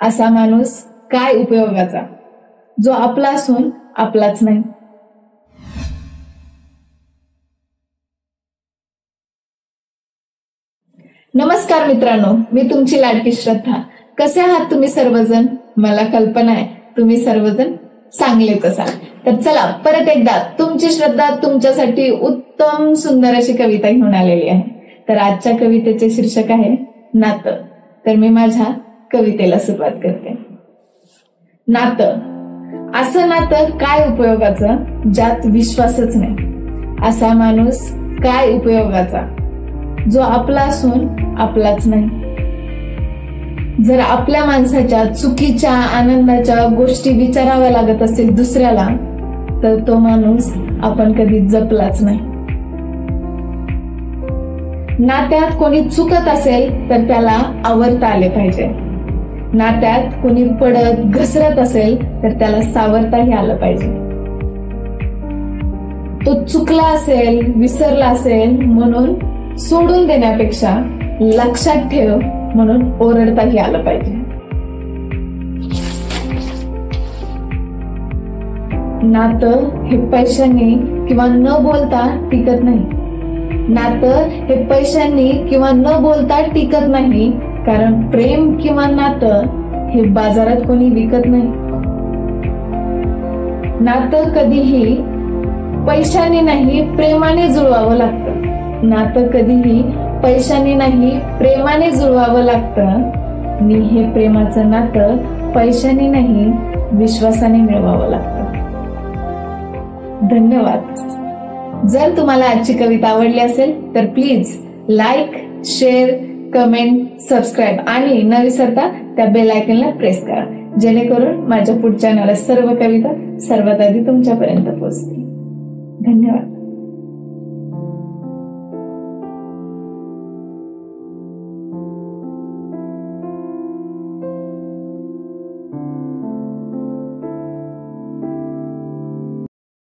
असा माणूस काय उपयोगाचा, जो आपला असून आपलाच नाही. नमस्कार मित्रांनो, मी तुमची लाडकी श्रद्धा. कसे आहात तुम्ही सर्वजण? मला कल्पना आहे तुम्ही सर्वजण चांगलेच असाल. तर चला परत एकदा तुमची श्रद्धा तुमच्यासाठी उत्तम सुंदर अशी कविता घेऊन आलेली आहे. तर आजच्या कवितेचे शीर्षक आहे नातं. तर मी माझ्या कवितेला सुरुवात करते. नातं. असं नातं काय उपयोगाचं ज्यात विश्वासच नाही. असा माणूस काय उपयोगाचा, जो आपला असून आपलाच नाही. जर आपल्या माणसाच्या चुकीच्या आनंदाच्या गोष्टी विचाराव्या लागत असेल दुसऱ्याला, तर तो माणूस आपण कधी जपलाच नाही. नात्यात कोणी चुकत असेल तर त्याला आवरता आले पाहिजे. नात्यात कोणी पडत घसरत असेल तर त्याला सावरताही आलं पाहिजे. तो चुकला असेल, विसरला असेल म्हणून सोडून देण्यापेक्षा लक्षात ठेव म्हणून ओरडताही आलं पाहिजे. नातं हे पैशांनी किंवा न बोलता टिकत नाही. नातं हे पैशांनी किंवा न बोलता टिकत नाही, कारण प्रेम किंवा नातं हे बाजारात कोणी विकत नाही. नातं कधीही पैशाने नाही प्रेमाने जुळवावं लागतं. नातं कधीही पैशाने नाही प्रेमाने जुळवावं लागतं. आणि हे प्रेमाचं नातं पैशाने नाही विश्वासाने मिळवावं लागतं. धन्यवाद. जर तुम्हाला आजची कविता आवडली असेल तर please like, share, comment, subscribe आणि न विसरता त्या बेल आयकॉनला प्रेस करा, जेणेकरून माझ्या पुढच्या येणाऱ्या सर्व कविता सर्वात आधी तुमच्यापर्यंत पोहोचतील. धन्यवाद.